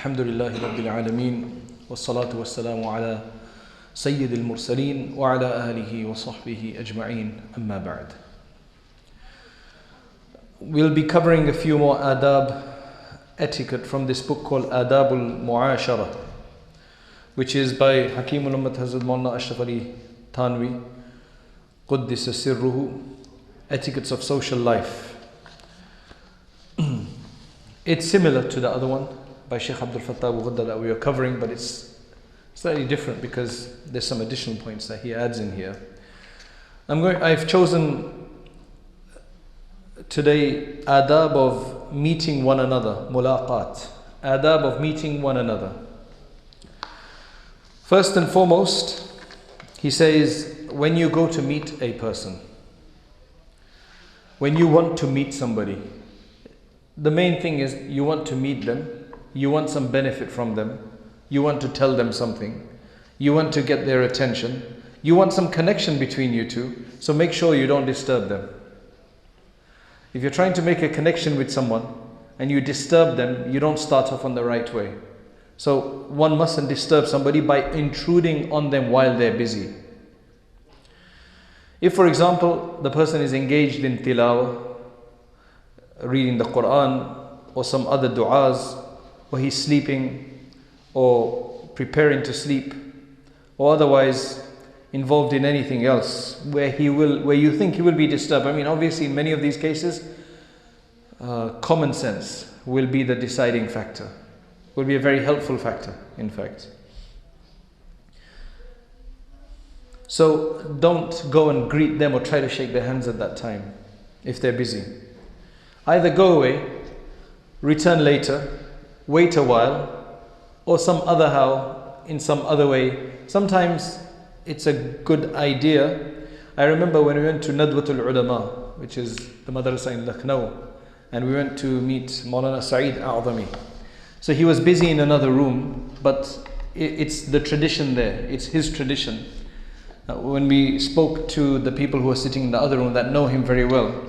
Alhamdulillahi Rabbil Alameen, wassalatu wassalamu ala Sayyid al-Mursaleen wa ala alihi wa sahbihi ajma'een, amma ba'd. We'll be covering a few more adab etiquette from this book called Adab al-Mu'ashara, which is by Hakim al-Ummat Hazrat Maulana Ashraf Ali Thanvi, Quddisa Sirruhu, Etiquettes of Social Life. It's similar to the other one by Shaykh Abd, Abu Ghuddah that we are covering, but it's slightly different because there's some additional points that he adds in here. I've chosen today adab of meeting one another, mulaqat, adab of meeting one another. First and foremost, he says, when you go to meet a person, when you want to meet somebody, the main thing is you want to meet them, you want some benefit from them, you want to tell them something, you want to get their attention, you want some connection between you two, so make sure you don't disturb them. If you're trying to make a connection with someone and you disturb them, you don't start off on the right way. So one mustn't disturb somebody by intruding on them while they're busy. If, for example, the person is engaged in tilawah, reading the Quran or some other du'as, or he's sleeping or preparing to sleep, or otherwise involved in anything else where you think he will be disturbed. I mean, obviously in many of these cases, common sense will be the deciding factor, will be a very helpful factor, in fact. So don't go and greet them or try to shake their hands at that time if they're busy. Either go away, return later, wait a while, or in some other way. Sometimes it's a good idea. I remember when we went to Nadwatul Ulama, which is the madrasa in Lucknow, and we went to meet Maulana Sa'id A'zami. So he was busy in another room, but it's the tradition there, it's his tradition. When we spoke to the people who were sitting in the other room that know him very well,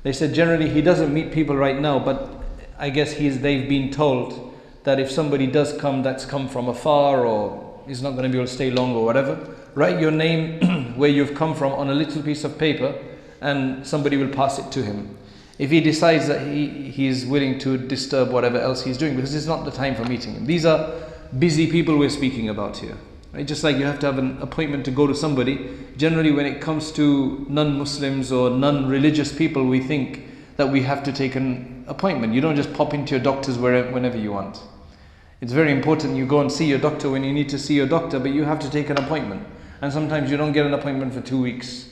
they said generally he doesn't meet people right now, but I guess they've been told that if somebody does come that's come from afar or is not going to be able to stay long or whatever, write your name where you've come from on a little piece of paper and somebody will pass it to him. If he decides that he is willing to disturb whatever else he's doing, because it's not the time for meeting him. These are busy people we're speaking about here. Right? Just like you have to have an appointment to go to somebody, generally when it comes to non-Muslims or non-religious people, we think that we have to take an appointment. You don't just pop into your doctors whenever you want. It's very important you go and see your doctor when you need to see your doctor, but you have to take an appointment. And sometimes you don't get an appointment for 2 weeks.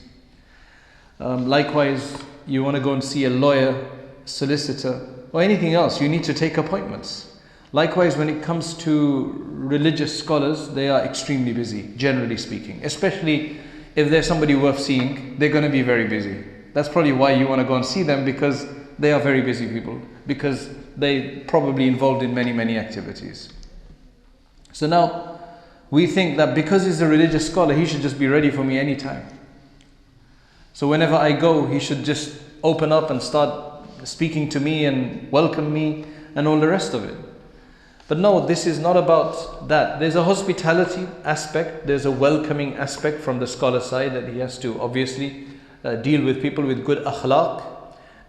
Likewise, you want to go and see a lawyer, solicitor, or anything else, you need to take appointments. Likewise, when it comes to religious scholars, they are extremely busy, generally speaking. Especially if there's somebody worth seeing, they're going to be very busy. That's probably why you want to go and see them, because they are very busy people, because they're probably involved in many, many activities. So now, we think that because he's a religious scholar, he should just be ready for me anytime. So whenever I go, he should just open up and start speaking to me and welcome me and all the rest of it. But no, this is not about that. There's a hospitality aspect, there's a welcoming aspect from the scholar side that he has to obviously deal with people with good akhlaq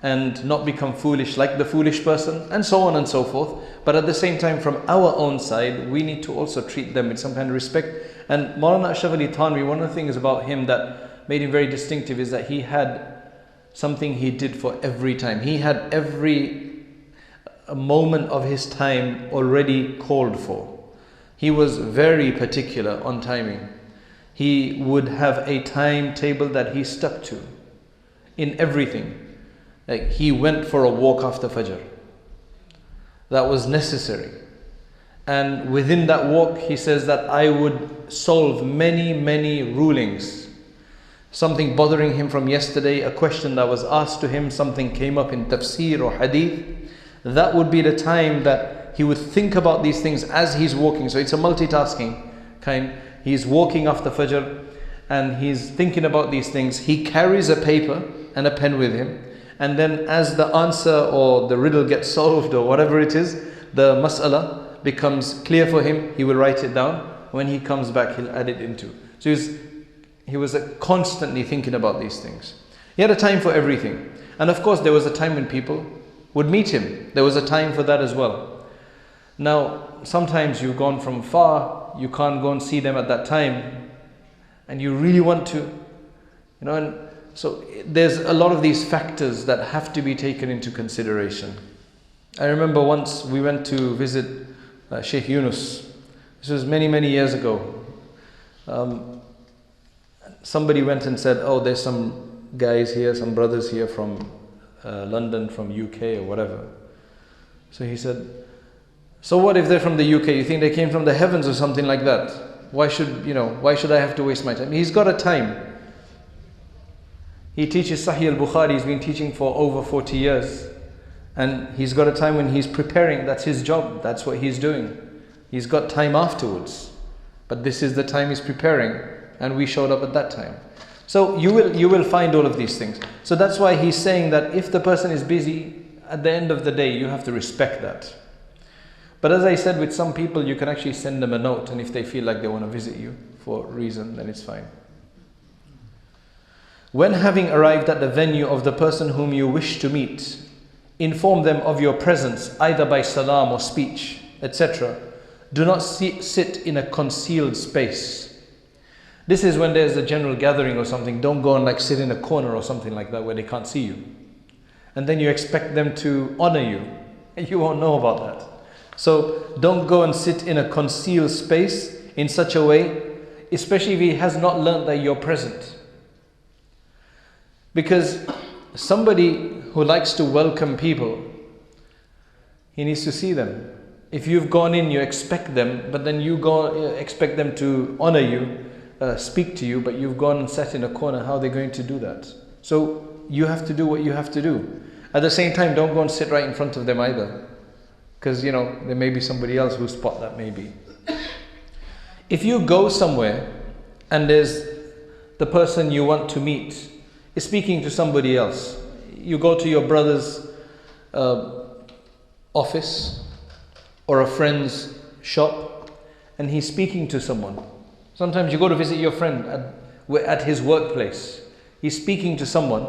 and not become foolish like the foolish person, and so on and so forth. But at the same time, from our own side, we need to also treat them with some kind of respect. And Maulana Ashraf Ali Thanvi, one of the things about him that made him very distinctive is that he had something he did for every time. He had every moment of his time already called for. He was very particular on timing. He would have a timetable that he stuck to in everything. Like he went for a walk after Fajr. That was necessary. And within that walk, he says that I would solve many, many rulings. Something bothering him from yesterday, a question that was asked to him, something came up in tafsir or hadith. That would be the time that he would think about these things as he's walking. So it's a multitasking kind. He's walking after Fajr and he's thinking about these things. He carries a paper and a pen with him. And then as the answer or the riddle gets solved or whatever it is, the mas'ala, becomes clear for him, he will write it down. When he comes back, he'll add it into. So he was constantly thinking about these things. He had a time for everything. And of course, there was a time when people would meet him. There was a time for that as well. Now, sometimes you've gone from far, you can't go and see them at that time, and you really want to, and so there's a lot of these factors that have to be taken into consideration. I remember once we went to visit Shaykh Yunus. This was many, many years ago. Somebody went and said, oh, there's some guys here, some brothers here from London, from UK or whatever. So he said, so what if they're from the UK? You think they came from the heavens or something like that? Why should I have to waste my time? He's got a time. He teaches Sahih al-Bukhari. He's been teaching for over 40 years. And he's got a time when he's preparing. That's his job. That's what he's doing. He's got time afterwards. But this is the time he's preparing. And we showed up at that time. So you will find all of these things. So that's why he's saying that if the person is busy, at the end of the day, you have to respect that. But as I said, with some people, you can actually send them a note. And if they feel like they want to visit you for a reason, then it's fine. When having arrived at the venue of the person whom you wish to meet, inform them of your presence, either by salam or speech, etc. Do not sit in a concealed space. This is when there's a general gathering or something. Don't go and sit in a corner or something like that where they can't see you. And then you expect them to honor you. And you won't know about that. So don't go and sit in a concealed space in such a way, especially if he has not learned that you're present. Because somebody who likes to welcome people, he needs to see them. If you've gone in, you expect them, but then you expect them to honor you, speak to you, but you've gone and sat in a corner. How are they going to do that? So you have to do what you have to do. At the same time, don't go and sit right in front of them either. Because, there may be somebody else whose spot that may be. If you go somewhere and there's the person you want to meet is speaking to somebody else. You go to your brother's office or a friend's shop and he's speaking to someone. Sometimes you go to visit your friend at his workplace. He's speaking to someone.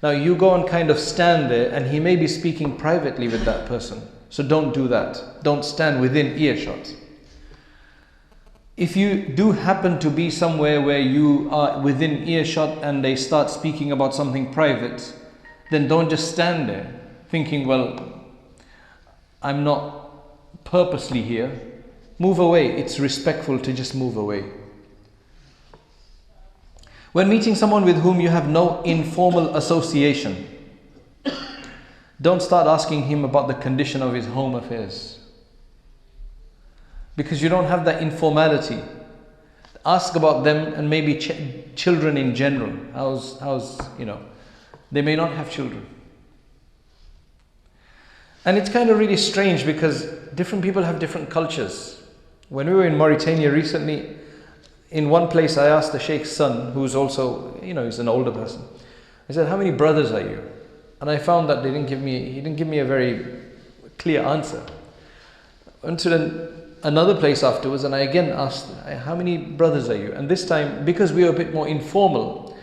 Now you go and kind of stand there and he may be speaking privately with that person. So don't do that. Don't stand within earshot. If you do happen to be somewhere where you are within earshot and they start speaking about something private, then don't just stand there thinking, well, I'm not purposely here. Move away. It's respectful to just move away. When meeting someone with whom you have no informal association, don't start asking him about the condition of his home affairs. Because you don't have that informality. Ask about them and maybe children in general. They may not have children. And it's kind of really strange because different people have different cultures. When we were in Mauritania recently, in one place I asked the Sheikh's son, who's also, he's an older person. I said, how many brothers are you? And I found that he didn't give me a very clear answer. I went to another place afterwards and I again asked, how many brothers are you? And this time, because we were a bit more informal,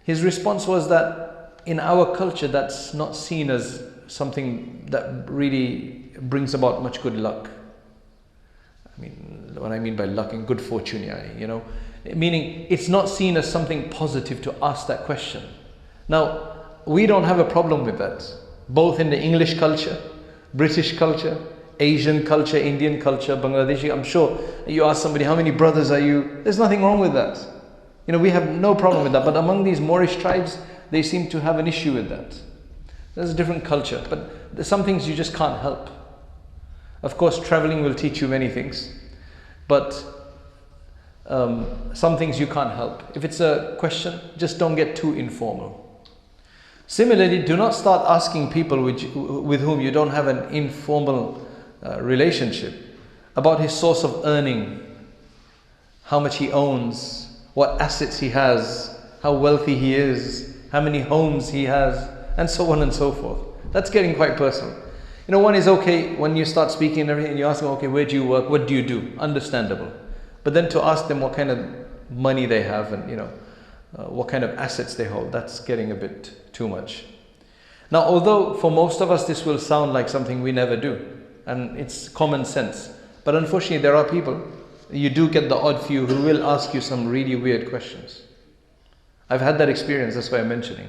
his response was that in our culture that's not seen as something that really brings about much good luck. What I mean by luck and good fortune, meaning it's not seen as something positive to ask that question. Now, we don't have a problem with that, both in the English culture, British culture, Asian culture, Indian culture, Bangladeshi. I'm sure you ask somebody, how many brothers are you? There's nothing wrong with that. We have no problem with that. But among these Moorish tribes, they seem to have an issue with that. There's a different culture. But there's some things you just can't help. Of course, traveling will teach you many things. But some things you can't help. If it's a question, just don't get too informal. Similarly, do not start asking people with whom you don't have an informal relationship about his source of earning, how much he owns, what assets he has, how wealthy he is, how many homes he has, and so on and so forth. That's getting quite personal. One is okay when you start speaking and everything, you ask them, okay, where do you work? What do you do? Understandable. But then to ask them what kind of money they have and, what kind of assets they hold, that's getting a bit too much. Now, although for most of us this will sound like something we never do, and it's common sense, but unfortunately there are people, you do get the odd few who will ask you some really weird questions. I've had that experience, that's why I'm mentioning.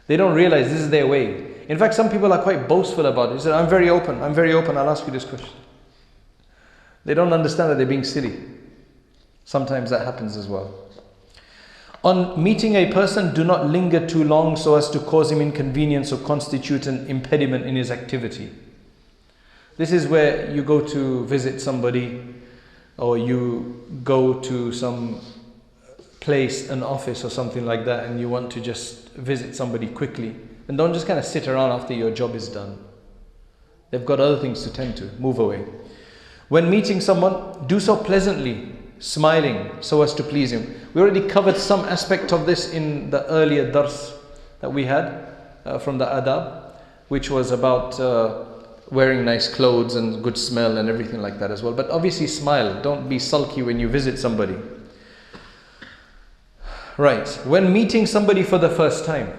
They don't realize this is their way. In fact, some people are quite boastful about it. They say, I'm very open, I'll ask you this question. They don't understand that they're being silly. Sometimes that happens as well. On meeting a person, do not linger too long so as to cause him inconvenience or constitute an impediment in his activity. This is where you go to visit somebody, or you go to some place, an office or something like that, and you want to just visit somebody quickly. And don't just kind of sit around after your job is done. They've got other things to tend to. Move away. When meeting someone, do so pleasantly, smiling, so as to please him. We already covered some aspect of this in the earlier dars that we had from the adab, which was about wearing nice clothes and good smell and everything like that as well. But obviously smile. Don't be sulky when you visit somebody. Right. When meeting somebody for the first time,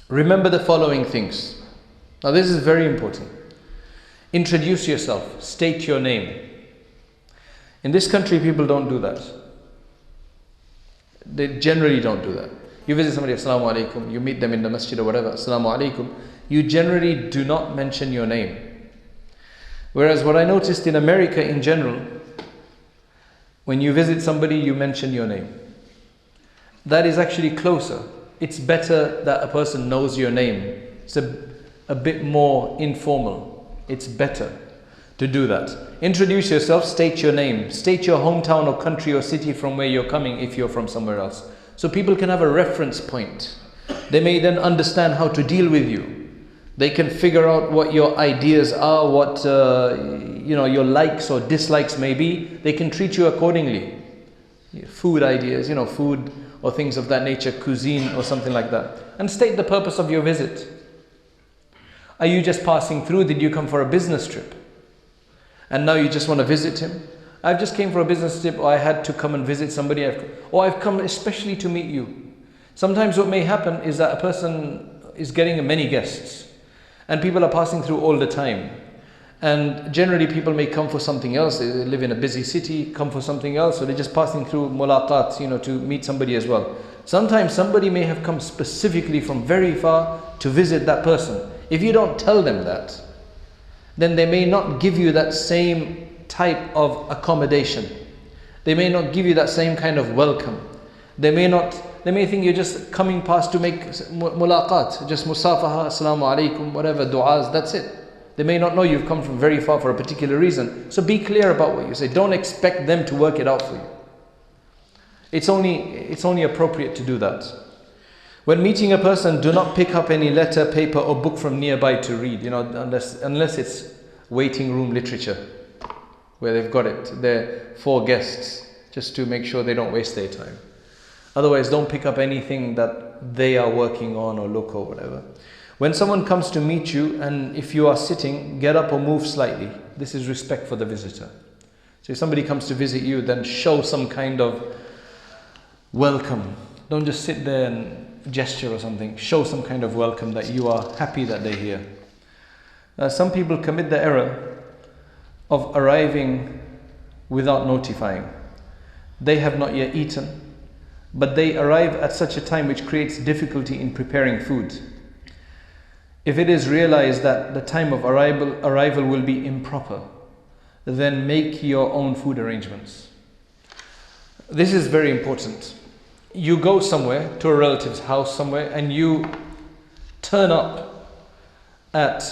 remember the following things. Now this is very important. Introduce yourself. State your name. In this country, people don't do that. They generally don't do that. You visit somebody, Assalamu alaikum, you meet them in the masjid or whatever, Assalamu alaikum, you generally do not mention your name. Whereas what I noticed in America in general, when you visit somebody, you mention your name. That is actually closer. It's better that a person knows your name. It's a bit more informal. It's better to do that. Introduce yourself, state your name, state your hometown or country or city from where you're coming if you're from somewhere else. So people can have a reference point. They may then understand how to deal with you. They can figure out what your ideas are, what your likes or dislikes may be. They can treat you accordingly. Food ideas, food or things of that nature, cuisine or something like that. And state the purpose of your visit. Are you just passing through? Did you come for a business trip? And now you just want to visit him? I've just came for a business trip, or I had to come and visit somebody, or I've come especially to meet you. Sometimes what may happen is that a person is getting many guests, and people are passing through all the time. And generally people may come for something else. They live in a busy city, come for something else, or they're just passing through mulaqat, to meet somebody as well. Sometimes somebody may have come specifically from very far to visit that person. If you don't tell them that, then they may not give you that same type of accommodation. They may not give you that same kind of welcome. They may think you're just coming past to make mulaqat, just musafaha, assalamu alaikum, whatever, du'as, that's it. They may not know you've come from very far for a particular reason. So be clear about what you say. Don't expect them to work it out for you. It's only appropriate to do that. When meeting a person, do not pick up any letter, paper or book from nearby to read, unless it's waiting room literature, where they've got it. They're for guests, just to make sure they don't waste their time. Otherwise, don't pick up anything that they are working on or look or whatever. When someone comes to meet you, and if you are sitting, get up or move slightly. This is respect for the visitor. So if somebody comes to visit you, then show some kind of welcome. Don't just sit there and gesture or something. Show some kind of welcome that you are happy that they're here. Some people commit the error of arriving without notifying. They have not yet eaten, but they arrive at such a time which creates difficulty in preparing food. If it is realized that the time of arrival will be improper, then make your own food arrangements. This is very important. You go somewhere, to a relative's house somewhere, and you turn up at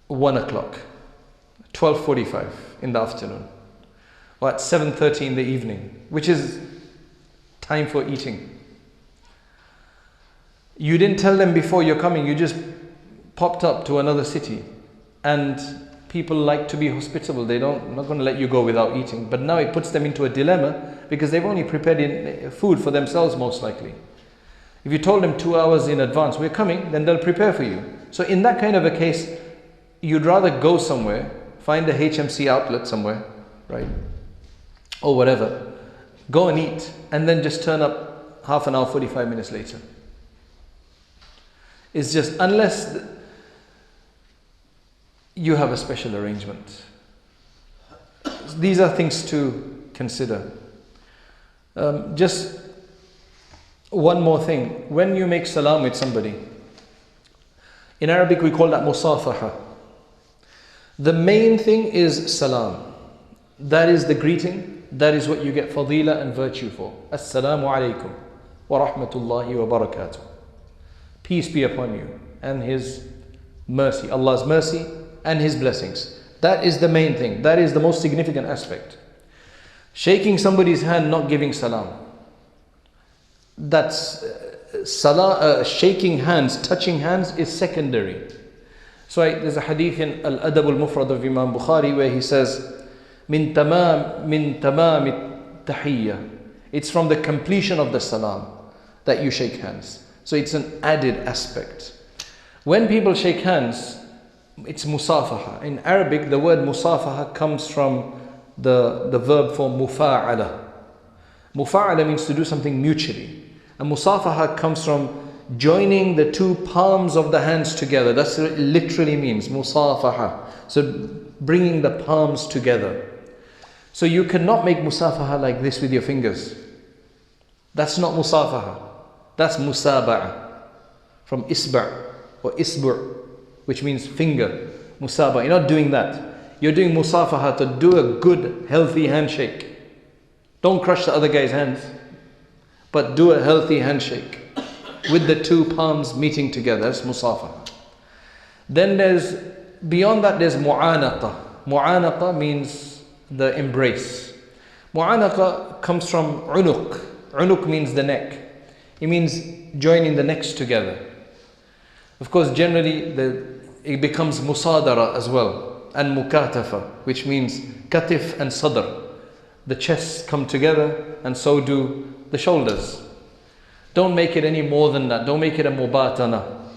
1 o'clock, 12:45 in the afternoon, or at 7:30 in the evening, which is time for eating. You didn't tell them before you're coming, you just popped up to another city, and people like to be hospitable. They're not going to let you go without eating. But now it puts them into a dilemma, because they've only prepared food for themselves most likely. If you told them 2 hours in advance, we're coming, then they'll prepare for you. So in that kind of a case, you'd rather go somewhere, find a HMC outlet somewhere, right? Or whatever. Go and eat, and then just turn up half an hour, 45 minutes later. It's just, unless you have a special arrangement. These are things to consider. Just one more thing. When you make salam with somebody, in Arabic we call that musafaha. The main thing is salam. That is the greeting. That is what you get fadila and virtue for. Assalamu alaikum wa rahmatullahi wa barakatuh. Peace be upon you and His mercy, Allah's mercy and His blessings. That is the main thing. That is the most significant aspect. Shaking somebody's hand, not giving salam. That's shaking hands, touching hands is secondary. So there's a hadith in al-Adab al-Mufrad of Imam Bukhari where he says, min tamam tahiyya. It's from the completion of the salam that you shake hands. So it's an added aspect. When people shake hands, it's musafaha. In Arabic, the word musafaha comes from the verb for mufa'ala. Mufa'ala means to do something mutually. And musafaha comes from joining the two palms of the hands together. That's what it literally means, musafaha. So bringing the palms together. So you cannot make musafaha like this with your fingers. That's not musafaha. That's musaba'a. From isba' or isbu', which means finger. Musaba'. You're not doing that. You're doing musafaha to do a good, healthy handshake. Don't crush the other guy's hands, but do a healthy handshake with the two palms meeting together. That's musafaha. Then beyond that there's mu'anaqa. Mu'anaqa means the embrace. Mu'anaqa comes from unuq. Unuq means the neck. It means joining the necks together. Of course, generally it becomes musadara as well, and mukatafa, which means katif and sadr. The chests come together, and so do the shoulders. Don't make it any more than that. Don't make it a mubatana,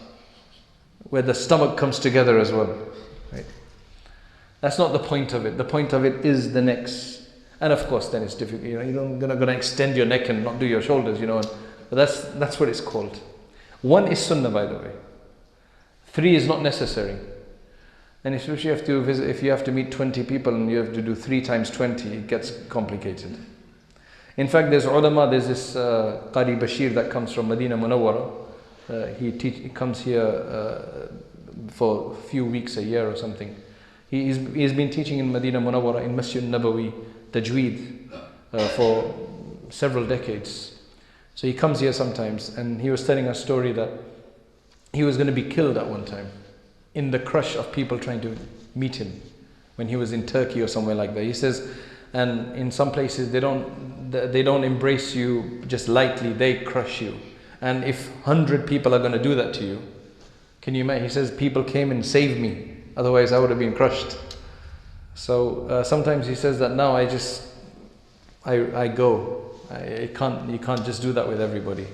where the stomach comes together as well. Right? That's not the point of it. The point of it is the necks. And of course, then it's difficult. You're not going to extend your neck and not do your shoulders, But that's what it's called. 1 is sunnah, by the way. 3 is not necessary. And especially if you have to meet 20 people and you have to do 3 times 20, it gets complicated. In fact, there's this Qari Bashir that comes from Medina Munawwara. He comes here for a few weeks, a year or something. He's been teaching in Medina Munawwara in Masjid Nabawi, Tajweed, for several decades. So he comes here sometimes, and he was telling a story that he was going to be killed at one time in the crush of people trying to meet him when he was in Turkey or somewhere like that. He says, and in some places they don't embrace you just lightly, they crush you. And if 100 people are going to do that to you, can you imagine? He says, people came and saved me, otherwise I would have been crushed. So sometimes he says that now I go. You can't just do that with everybody.